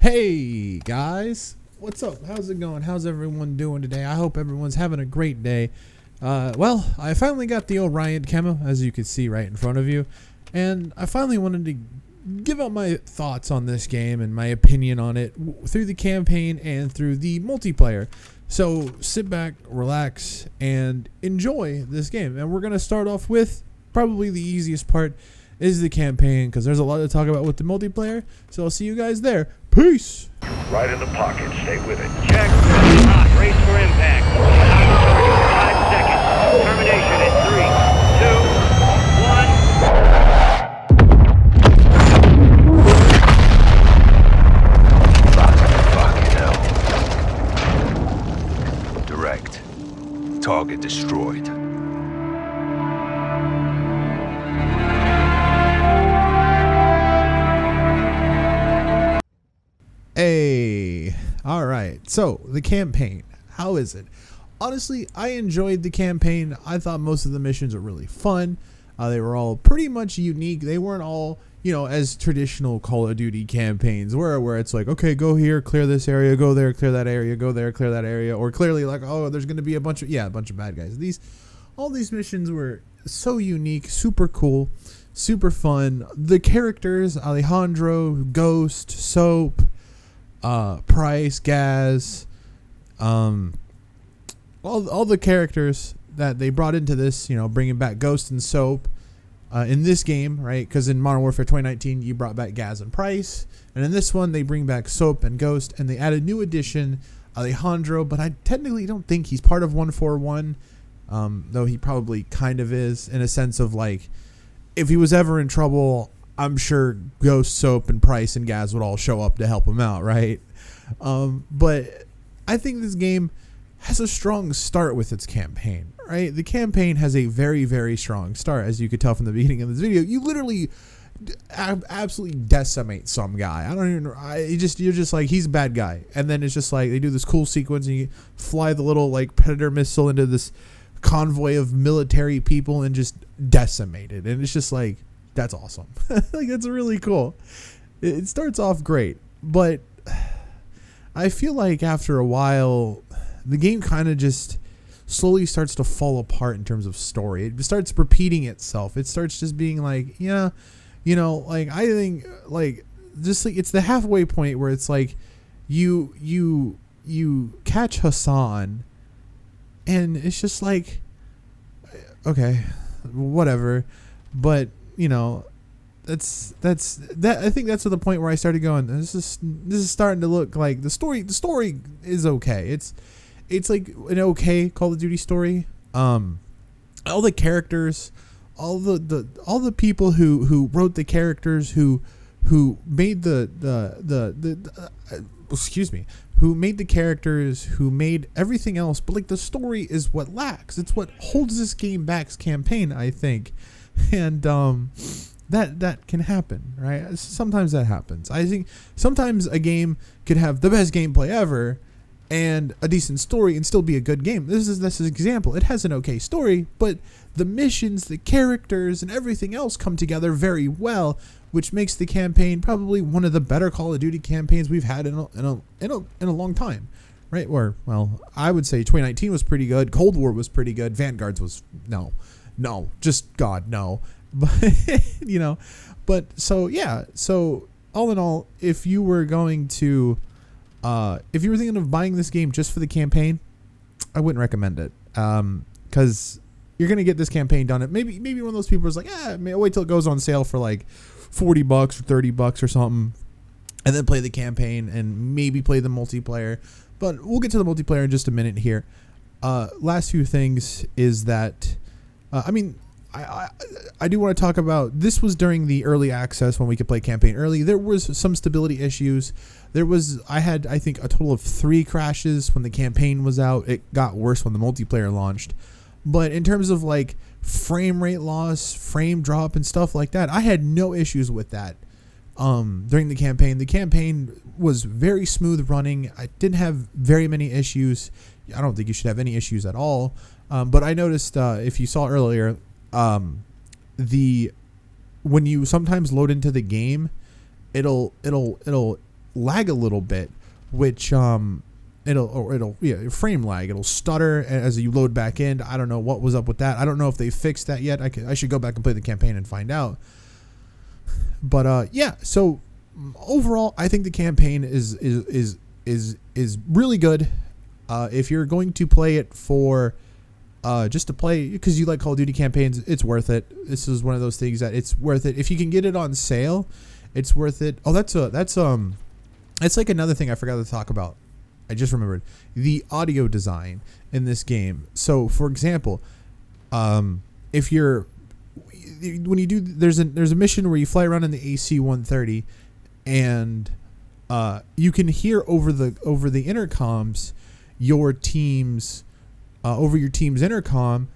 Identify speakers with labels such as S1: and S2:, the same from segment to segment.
S1: Hey guys, what's up? How's it going? How's everyone doing today? I hope everyone's having a great day. Well, I finally got the Orion camo, as you can see right in front of you, and I finally wanted to give out my thoughts on this game and my opinion on it through the campaign and through the multiplayer. So sit back, relax, and enjoy this game. And we're going to start off with probably the easiest part is the campaign, because there's a lot to talk about with the multiplayer. So I'll see you guys there. Peace.
S2: Right in the pocket. Stay with it.
S3: Check. Hot. Race for impact. 5 seconds. Termination in 3, 2, 1.
S2: Fucking hell. Direct. Target destroyed.
S1: Hey, all right. So the campaign, how is it? Honestly, I enjoyed the campaign. I thought most of the missions were really fun. They were all pretty much unique. They weren't all, as traditional Call of Duty campaigns where it's like, okay, go here, clear this area, go there, clear that area, go there, clear that area, or clearly like, oh, there's going to be a bunch of bad guys. All these missions were so unique, super cool, super fun. The characters, Alejandro, Ghost, Soap, Price, Gaz, all the characters that they brought into this, bringing back Ghost and Soap in this game, right? Because in Modern Warfare 2019, you brought back Gaz and Price, and in this one, they bring back Soap and Ghost, and they add a new addition, Alejandro, but I technically don't think he's part of 141, though he probably kind of is, in a sense of like, if he was ever in trouble, I'm sure Ghost, Soap, and Price and Gaz would all show up to help him out, right? But I think this game has a strong start with its campaign, right? The campaign has a very, very strong start, as you could tell from the beginning of this video. You literally absolutely decimate some guy. You're just like, he's a bad guy. And then it's just like, they do this cool sequence and you fly the little like Predator missile into this convoy of military people and just decimate it. And it's just like, that's awesome. Like, that's really cool. It starts off great, but I feel like after a while, the game kind of just slowly starts to fall apart in terms of story. It starts repeating itself. It starts just being like, I think like just like it's the halfway point where it's like you catch Hassan, and it's just like, okay, whatever, but that's that. I think that's to the point where I started going, this is starting to look like the story is okay. It's like an okay Call of Duty story. All the characters, all the people who wrote the characters, who made who made the characters, who made everything else, but like the story is what lacks. It's what holds this game back's campaign, I think. And that can happen, right? Sometimes that happens. I think sometimes a game could have the best gameplay ever and a decent story and still be a good game. This is an example. It has an okay story, but the missions, the characters, and everything else come together very well, which makes the campaign probably one of the better Call of Duty campaigns we've had in a long time, right? Or, well, I would say 2019 was pretty good. Cold War was pretty good. Vanguard's was no, just God, no. But, but so, yeah. So all in all, if you were thinking of buying this game just for the campaign, I wouldn't recommend it. Cause you're going to get this campaign done. Maybe one of those people is like, wait till it goes on sale for like $40 or $30 or something, and then play the campaign and maybe play the multiplayer. But we'll get to the multiplayer in just a minute here. Last few things is that, I do want to talk about, this was during the early access when we could play campaign early. There was some stability issues. I had, I think, a total of 3 crashes when the campaign was out. It got worse when the multiplayer launched. But in terms of like frame rate loss, frame drop, and stuff like that, I had no issues with that during the campaign. The campaign was very smooth running. I didn't have very many issues. I don't think you should have any issues at all. But I noticed, if you saw earlier, when you sometimes load into the game, it'll lag a little bit, which it'll frame lag. It'll stutter as you load back in. I don't know what was up with that. I don't know if they fixed that yet. I should go back and play the campaign and find out. But yeah, so overall, I think the campaign is really good. If you're going to play it for just to play because you like Call of Duty campaigns, it's worth it. This is one of those things that it's worth it. If you can get it on sale, it's worth it. Oh, that's like another thing I forgot to talk about. I just remembered the audio design in this game. So, for example, if you're when you do there's a mission where you fly around in the AC-130 and you can hear over the intercoms your team's intercom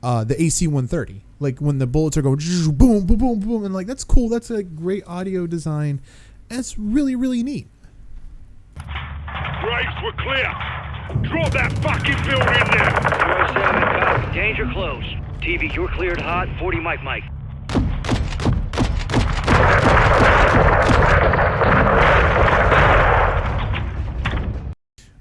S1: the AC-130, like when the bullets are going boom boom boom boom, and like that's cool. That's a great audio design. And it's really, really neat.
S3: Graves, we're clear. Drop that fucking building there. 07, copy. Danger close. TV, you're cleared hot. 40 Mike.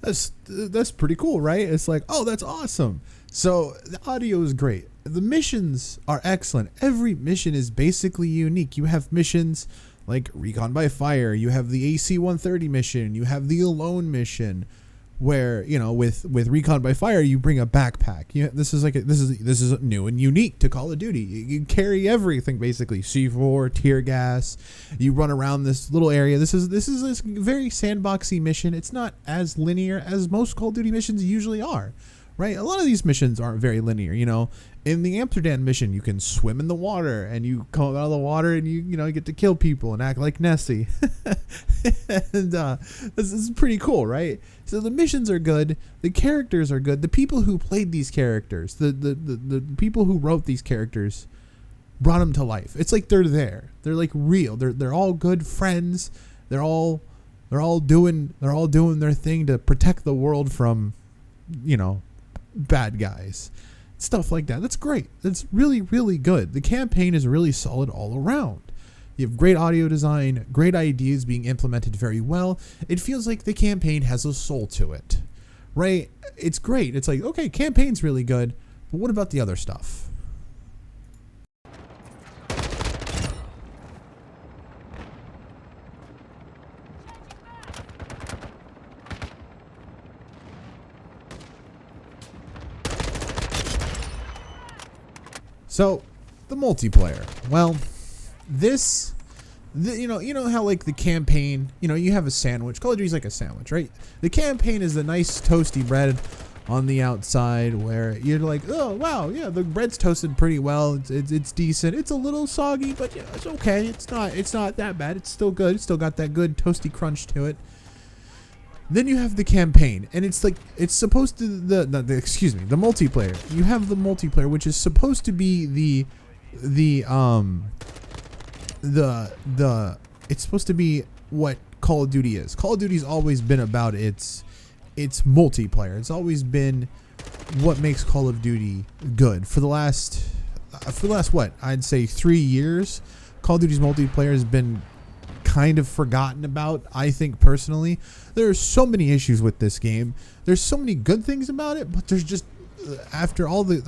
S1: That's pretty cool, right? It's like, oh, that's awesome. So the audio is great. The missions are excellent. Every mission is basically unique. You have missions like Recon by Fire. You have the AC-130 mission. You have the Alone mission, where with Recon by Fire you bring a backpack. This is new and unique to Call of Duty. You carry everything basically. C4, tear gas. You run around this little area. This is this very sandboxy mission. It's not as linear as most Call of Duty missions usually are. Right? A lot of these missions aren't very linear, In the Amsterdam mission, you can swim in the water and you come out of the water and you get to kill people and act like Nessie. And this is pretty cool, right? So the missions are good, the characters are good, the people who played these characters, the people who wrote these characters brought them to life. It's like they're there. They're like real. They're all good friends. They're all doing their thing to protect the world from, bad guys, stuff like that. That's great. That's really, really good. The campaign is really solid all around. You have great audio design, great ideas being implemented very well. It feels like the campaign has a soul to it, right? It's great. It's like, okay, campaign's really good, but what about the other stuff? So, the multiplayer. Well, you know how like the campaign, you have a sandwich. Call of Duty's like a sandwich, right? The campaign is the nice toasty bread on the outside where you're like, oh wow, yeah, the bread's toasted pretty well. It's decent. It's a little soggy, but it's okay. It's not that bad. It's still good. It's still got that good toasty crunch to it. Then you have the campaign, and it's like it's supposed to the multiplayer. You have the multiplayer, which is supposed to be it's supposed to be what Call of Duty is. Call of Duty's always been about its multiplayer. It's always been what makes Call of Duty good. For the last what I'd say 3 years, Call of Duty's multiplayer has been kind of forgotten about. I think personally, there are so many issues with this game. There's so many good things about it, but there's just after all the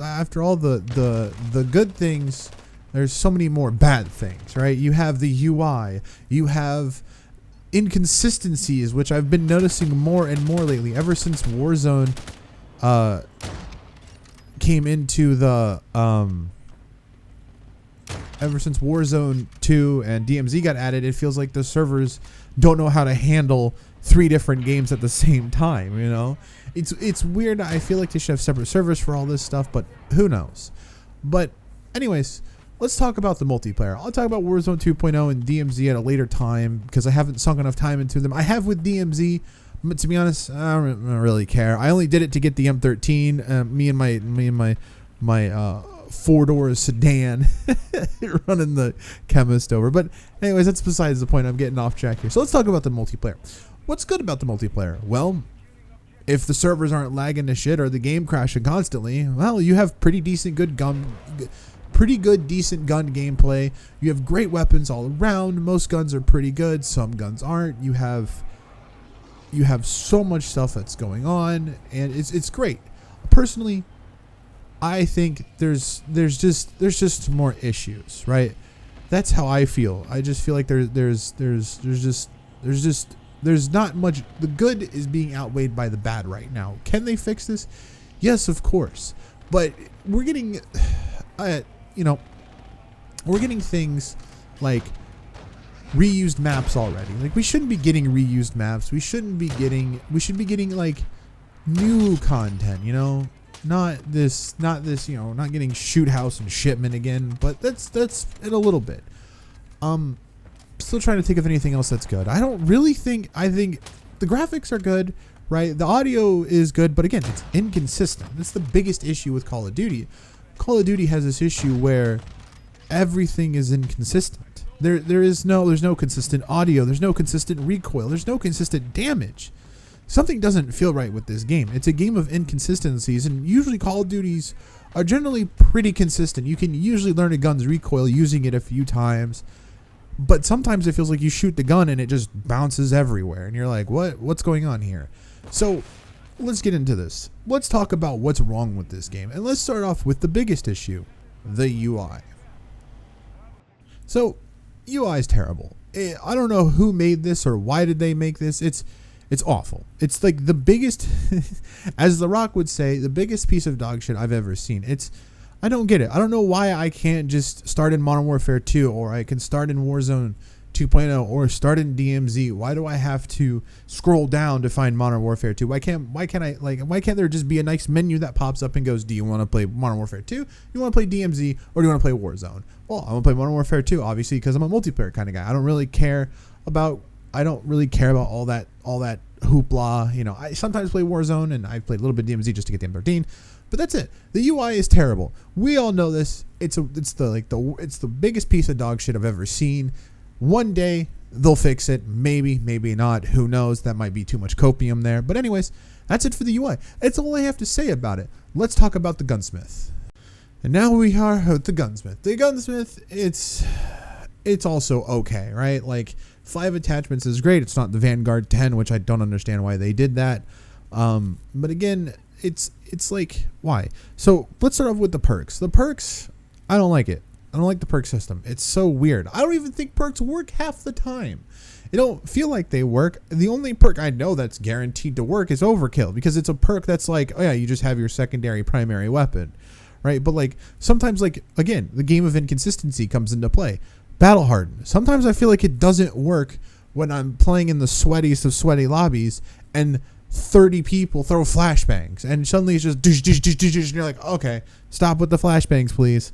S1: good things, there's so many more bad things, right? You have the UI, you have inconsistencies, which I've been noticing more and more lately, ever since Warzone came into the ever since Warzone 2 and DMZ got added. It feels like the servers don't know how to handle 3 different games at the same time. It's weird. I feel like they should have separate servers for all this stuff, but who knows? But anyways, let's talk about the multiplayer. I'll talk about Warzone 2.0 and DMZ at a later time because I haven't sunk enough time into them. I have with DMZ, but to be honest, I don't really care. I only did it to get the M13. Me and my 4-door sedan running the chemist over. But anyways, that's besides the point. I'm getting off track here. So let's talk about the multiplayer. What's good about the multiplayer? Well, if the servers aren't lagging to shit or the game crashing constantly, well, you have pretty decent good pretty good, decent gun gameplay. You have great weapons all around. Most guns are pretty good. Some guns aren't. You have so much stuff that's going on, and it's great. Personally, I think there's just more issues, right? That's how I feel. I just feel like there's not much. The good is being outweighed by the bad right now. Can they fix this? Yes, of course. But we're getting, we're getting things like reused maps already. Like, we shouldn't be getting reused maps. We should be getting like new content, not this, not getting shoot house and shipment again, but that's it a little bit. Still trying to think of anything else that's good. I think the graphics are good, right? The audio is good, but again, it's inconsistent. That's the biggest issue with Call of Duty. Call of Duty has this issue where everything is inconsistent. There's no consistent audio. There's no consistent recoil. There's no consistent damage. Something doesn't feel right with this game. It's a game of inconsistencies, and usually Call of Duties are generally pretty consistent. You can usually learn a gun's recoil using it a few times, but sometimes it feels like you shoot the gun and it just bounces everywhere, and you're like, what's going on here? So let's get into this. Let's talk about what's wrong with this game, and let's start off with the biggest issue, the UI. So UI is terrible. I don't know who made this or why did they make this. It's awful. It's like the biggest, as The Rock would say, the biggest piece of dog shit I've ever seen. I don't get it. I don't know why I can't just start in Modern Warfare 2, or I can start in Warzone 2.0, or start in DMZ. Why do I have to scroll down to find Modern Warfare 2? Why can't there just be a nice menu that pops up and goes, do you want to play Modern Warfare 2? You want to play DMZ, or do you want to play Warzone? Well, I want to play Modern Warfare 2, obviously, because I'm a multiplayer kind of guy. I don't really care about all that hoopla. I sometimes play Warzone, and I've played a little bit of DMZ just to get the M13, but that's it. The UI is terrible. We all know this. It's the biggest piece of dog shit I've ever seen. One day they'll fix it. Maybe not. Who knows? That might be too much copium there. But anyways, that's it for the UI. That's all I have to say about it. Let's talk about the gunsmith. And now we are at the gunsmith. The gunsmith, it's also okay, right? Like, 5 attachments is great. It's not the Vanguard 10, which I don't understand why they did that. But again, it's like, why? So let's start off with the perks. The perks, I don't like it. I don't like the perk system. It's so weird. I don't even think perks work half the time. It don't feel like they work. The only perk I know that's guaranteed to work is Overkill, because it's a perk that's like, oh yeah, you just have your secondary primary weapon, right? But like, sometimes, like, again, the game of inconsistency comes into play. Battle hardened. Sometimes I feel like it doesn't work when I'm playing in the sweatiest of sweaty lobbies and 30 people throw flashbangs, and suddenly it's just dish, dish, dish, dish, dish, and you're like, okay, stop with the flashbangs, please.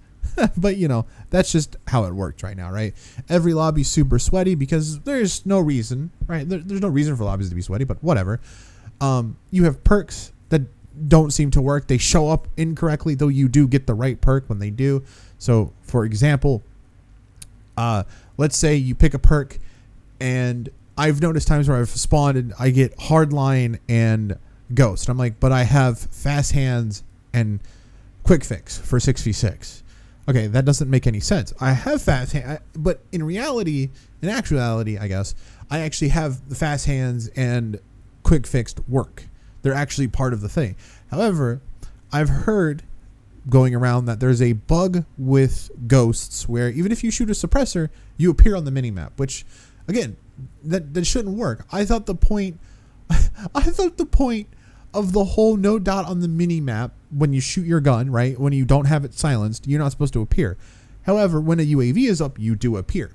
S1: But that's just how it works right now, right? Every lobby's super sweaty because there's no reason, right? There's no reason for lobbies to be sweaty, but whatever. You have perks that don't seem to work. They show up incorrectly, though you do get the right perk when they do. So, for example, let's say you pick a perk, and I've noticed times where I've spawned and I get hardline and ghost. I'm like, but I have fast hands and quick fix for 6v6. Okay, that doesn't make any sense. I have fast hands, but in actuality, I guess, I actually have the fast hands and quick fixed work. They're actually part of the thing. However, I've heard going around that there's a bug with ghosts where even if you shoot a suppressor, you appear on the minimap, which, again, that shouldn't work. I thought the point of the whole no dot on the minimap when you shoot your gun, right, when you don't have it silenced, you're not supposed to appear. However, when a UAV is up, you do appear.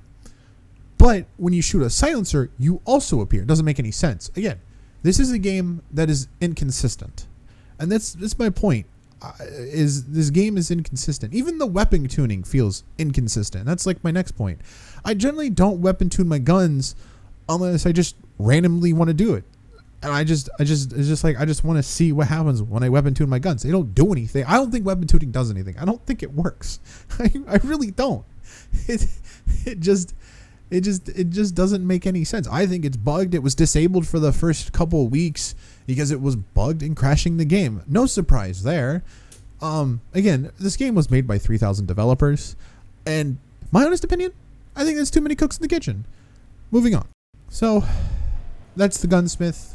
S1: But when you shoot a silencer, you also appear. It doesn't make any sense. Again, this is a game that is inconsistent. And that's my point. Is this game is inconsistent. Even the weapon tuning feels inconsistent. That's like my next point. I generally don't weapon tune my guns unless I just randomly want to do it. And it's just like, I just want to see what happens when I weapon tune my guns. They don't do anything. I don't think weapon tuning does anything. I don't think it works. I really don't. It just doesn't make any sense. I think it's bugged. It was disabled for the first couple of weeks because it was bugged and crashing the game. No surprise there. Again, this game was made by 3,000 developers, and my honest opinion, I think there's too many cooks in the kitchen. Moving on. So, that's the gunsmith.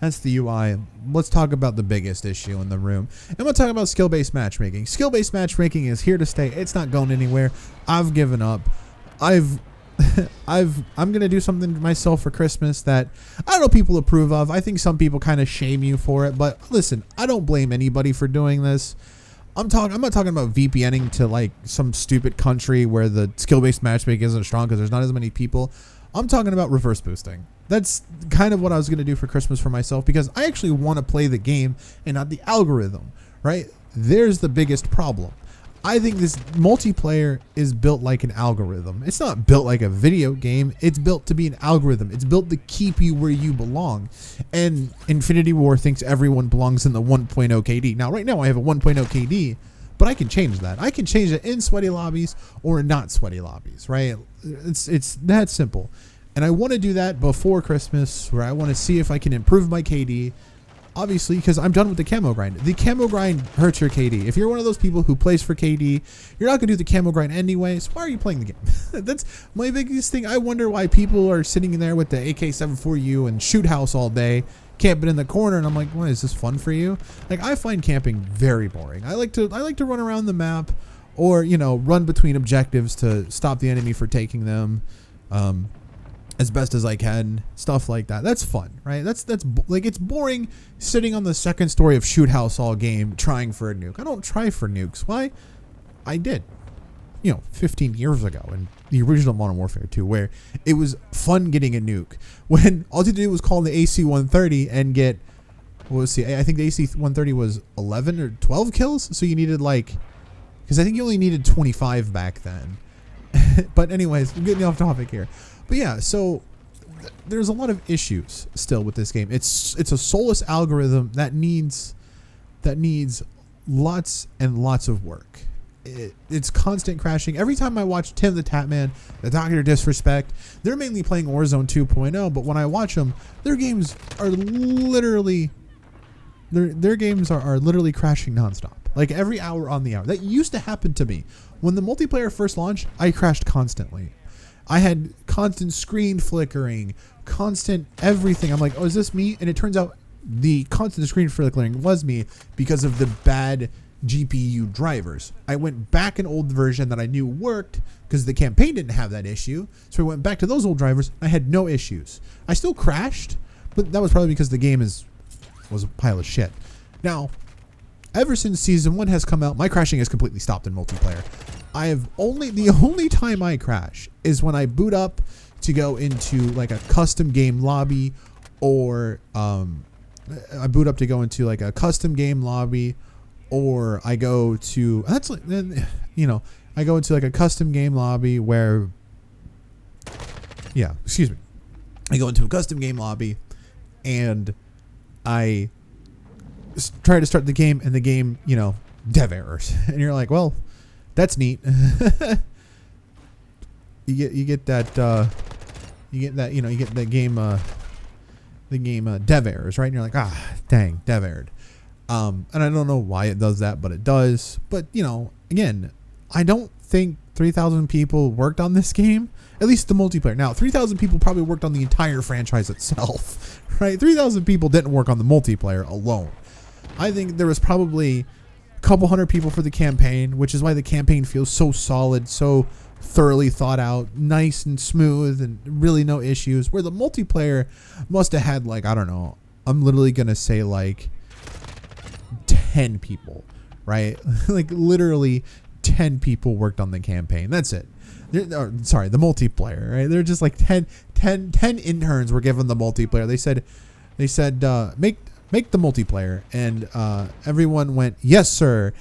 S1: That's the UI. Let's talk about the biggest issue in the room. And we'll talk about skill-based matchmaking. Skill-based matchmaking is here to stay. It's not going anywhere. I've given up. I'm gonna do something myself for Christmas that I don't know people approve of. I think some people kind of shame you for it, but listen, I don't blame anybody for doing this. I'm not talking about VPNing to like some stupid country where the skill-based matchmaking isn't strong because there's not as many people. I'm talking about reverse boosting. That's kind of what I was going to do for Christmas for myself because I actually want to play the game and not the algorithm, right? There's the biggest problem. I think this multiplayer is built like an algorithm. It's not built like a video game. It's built to be an algorithm. It's built to keep you where you belong. And Infinity War thinks everyone belongs in the 1.0 KD. Now, right now I have a 1.0 KD, but I can change that. I can change it in sweaty lobbies or not sweaty lobbies, right? It's that simple. And I want to do that before Christmas where I want to see if I can improve my KD. Obviously, because I'm done with the camo grind. The camo grind hurts your KD. If you're one of those people who plays for KD, you're not going to do the camo grind anyway, so why are you playing the game? That's my biggest thing. I wonder why people are sitting in there with the AK-74U and shoot house all day, camping in the corner, and I'm like, what, is this fun for you? Like, I find camping very boring. I like to run around the map or, you know, run between objectives to stop the enemy for taking them. As best as I can, stuff like that. That's fun, right? That's like, it's boring sitting on the second story of shoot house all game trying for a nuke. I don't try for nukes. Why? I did, 15 years ago in the original Modern Warfare 2, where it was fun getting a nuke when all you had to do was call the AC-130 and get, I think the AC-130 was 11 or 12 kills. So you needed because I think you only needed 25 back then. But anyways, I'm getting off topic here. But yeah, so there's a lot of issues still with this game. It's a soulless algorithm that needs lots and lots of work. It's constant crashing. Every time I watch Tim the Tatman, the Dr. Disrespect, they're mainly playing Warzone 2.0, but when I watch them, their games are literally crashing nonstop. Like every hour on the hour. That used to happen to me. When the multiplayer first launched, I crashed constantly. I had constant screen flickering, constant everything. I'm like, oh, is this me? And it turns out the constant screen flickering was me because of the bad GPU drivers. I went back an old version that I knew worked because the campaign didn't have that issue. So I went back to those old drivers. I had no issues. I still crashed, but that was probably because the game was a pile of shit. Now, ever since Season 1 has come out, my crashing has completely stopped in multiplayer. The only time I crash is when I boot up to go into like a custom game lobby, or I boot up to go into like a custom game lobby, or I go to I go into like a custom game lobby where I go into a custom game lobby and I try to start the game and the game, dev errors, and you're like, well, that's neat. you get the game dev errors, right? And you're like, dang, dev errored. And I don't know why it does that, but it does. But again, I don't think 3,000 people worked on this game, at least the multiplayer. Now, 3,000 people probably worked on the entire franchise itself, right? 3,000 people didn't work on the multiplayer alone. I think there was probably couple hundred people for the campaign, which is why the campaign feels so solid, so thoroughly thought out, nice and smooth, and really no issues. Where the multiplayer must have had I don't know, I'm literally gonna say 10 people, right? Literally 10 people worked on the campaign. That's it. The multiplayer, right? They're just 10 interns were given the multiplayer. They said make the multiplayer, and everyone went, yes sir.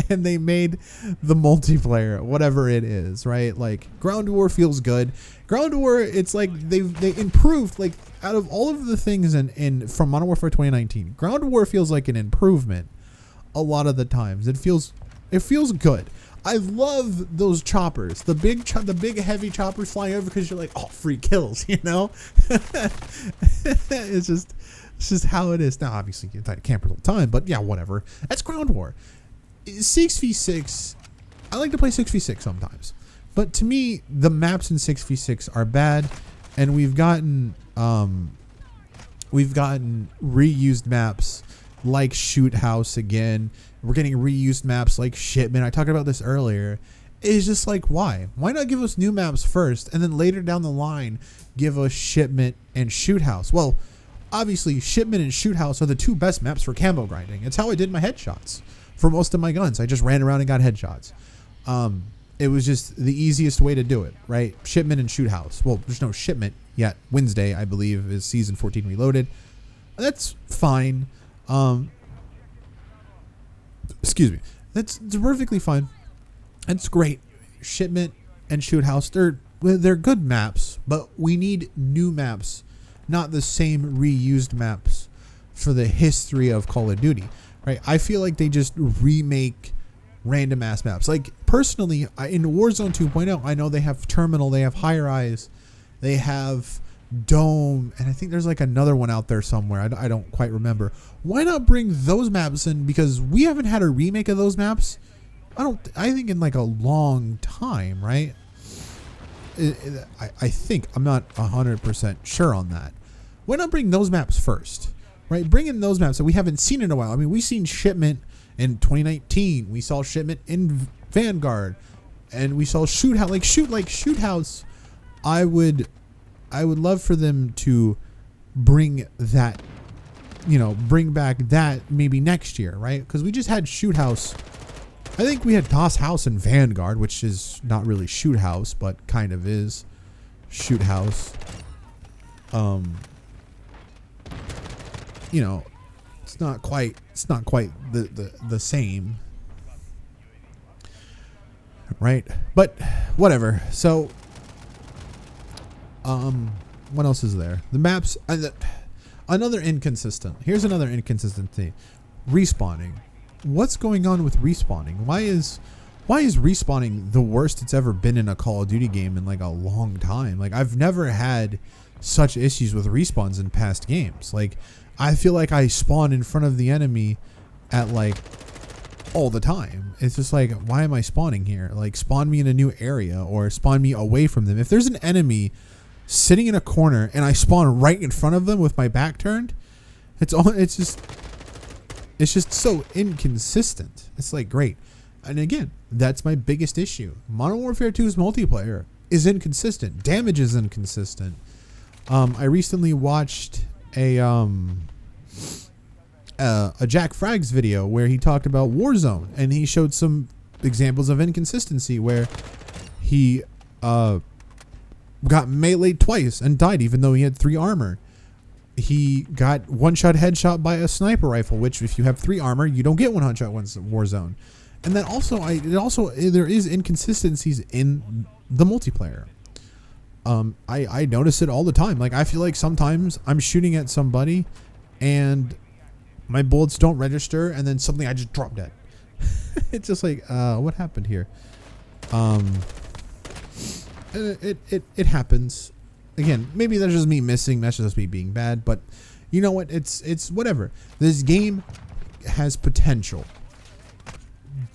S1: And they made the multiplayer, whatever it is, right? Ground War feels good. Ground War, it's they improved, out of all of the things from Modern Warfare 2019, Ground War feels like an improvement a lot of the times. It feels good. I love those choppers, the big heavy choppers flying over, because you're like, oh, free kills, It's just how it is now. Obviously, you fight campers all the time, but yeah, whatever. That's Ground War. 6v6, I like to play 6v6 sometimes, but to me the maps in 6v6 are bad, and we've gotten reused maps like Shoot House again. We're getting reused maps like Shipment. I talked about this earlier. It's just like, why not give us new maps first, and then later down the line give us Shipment and Shoot House? Well, obviously Shipment and Shoot House are the two best maps for camo grinding. It's how I did my headshots for most of my guns. I just ran around and got headshots. It was just the easiest way to do it, right? Shipment and Shoot House. Well, there's no Shipment yet. Wednesday, I believe, is season 14 reloaded. That's fine. Excuse me. That's perfectly fine. That's great. Shipment and Shoot House, they're good maps, but we need new maps, not the same reused maps for the history of Call of Duty, right? I feel like they just remake random ass maps. Like, personally, in Warzone 2.0, I know they have Terminal, they have High Rise, they have Dome, and I think there's like another one out there somewhere. I don't quite remember. Why not bring those maps in? Because we haven't had a remake of those maps, I think, in like a long time, right? I think, I'm not 100% sure on that. Why not bring those maps first, right? Bring in those maps that we haven't seen in a while. I mean, we've seen Shipment in 2019. We saw Shipment in Vanguard, and we saw Shoot House. Shoot House, I would love for them to bring that, bring back that maybe next year, right? Because we just had Shoot House. I think we had DOS House and Vanguard, which is not really Shoot House, but kind of is Shoot House. It's not quite the same, right? But whatever. So, what else is there? The maps. Another inconsistent. Here's another inconsistency. Respawning. What's going on with respawning? Why is respawning the worst it's ever been in a Call of Duty game in like a long time? Like, I've never had such issues with respawns in past games. Like, I feel like I spawn in front of the enemy at like all the time. It's just like, why am I spawning here? Like, spawn me in a new area or spawn me away from them. If there's an enemy sitting in a corner and I spawn right in front of them with my back turned, it's just so inconsistent. It's like, great. And again, that's my biggest issue. Modern Warfare 2's multiplayer is inconsistent. Damage is inconsistent. I recently watched a Jack Frags video where he talked about Warzone, and he showed some examples of inconsistency where he got meleeed twice and died even though he had 3 armor. He got one-shot headshot by a sniper rifle, which if you have 3 armor, you don't get one shot once in Warzone. And then also, there is inconsistencies in the multiplayer. I notice it all the time. Like, I feel like sometimes I'm shooting at somebody and my bullets don't register, and then suddenly I just drop dead. It's just like, what happened here? It happens. Again, maybe that's just me missing. That's just me being bad. But you know what? It's whatever. This game has potential,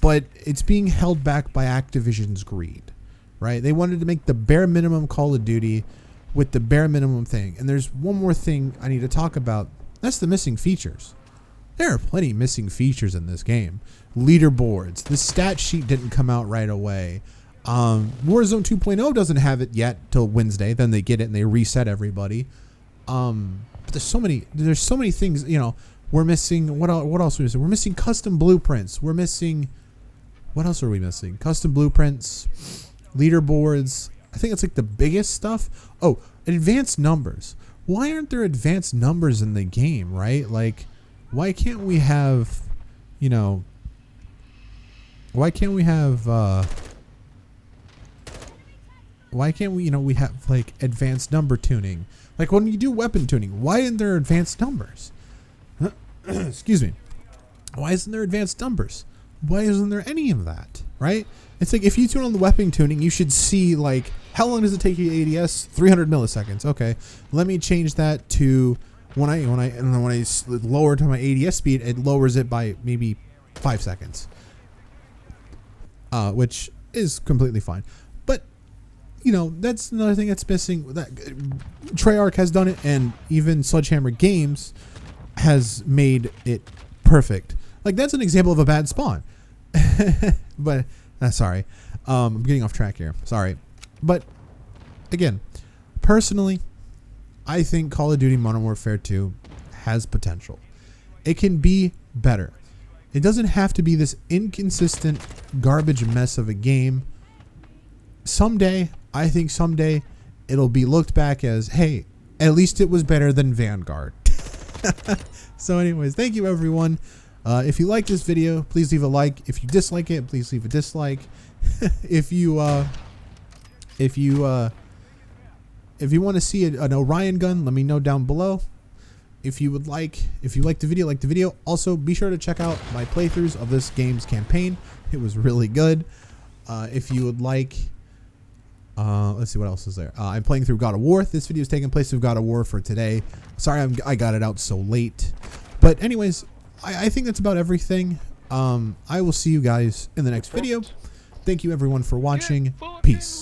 S1: but it's being held back by Activision's greed, right? They wanted to make the bare minimum Call of Duty with the bare minimum thing. And there's one more thing I need to talk about. That's the missing features. There are plenty missing features in this game. Leaderboards. The stat sheet didn't come out right away. Warzone 2.0 doesn't have it yet till Wednesday. Then they get it and they reset everybody. But there's so many things, we're missing. What else are we missing? We're missing custom blueprints. We're missing, what else are we missing? Custom blueprints, leaderboards. I think it's like the biggest stuff. Oh, advanced numbers. Why aren't there advanced numbers in the game, right? Like, why can't we have, why can't we have we have like advanced number tuning? Like when you do weapon tuning, why isn't there advanced numbers? Excuse me. Why isn't there advanced numbers? Why isn't there any of that, right? It's like, if you tune on the weapon tuning, you should see like, how long does it take you ADS? 300 milliseconds. Okay, let me change that to when I lower to my ADS speed, it lowers it by maybe 5 seconds. which is completely fine. But you know, that's another thing that's missing. That Treyarch has done it, and even Sledgehammer Games has made it perfect. Like, that's an example of a bad spawn. But sorry, I'm getting off track here. Sorry, but again, personally, I think Call of Duty Modern Warfare 2 has potential. It can be better. It doesn't have to be this inconsistent garbage mess of a game. Someday, I think someday, it'll be looked back as, hey, at least it was better than Vanguard. So anyways, thank you everyone. If you like this video, please leave a like. If you dislike it, please leave a dislike. If you want to see an Orion gun, let me know down below. If you like the video, also be sure to check out my playthroughs of this game's campaign. It was really good. If you would like, let's see what else is there. I'm playing through God of War. This video is taking place through God of War for today. Sorry, I got it out so late. But anyways, I think that's about everything. I will see you guys in the next video. Thank you everyone for watching. Peace.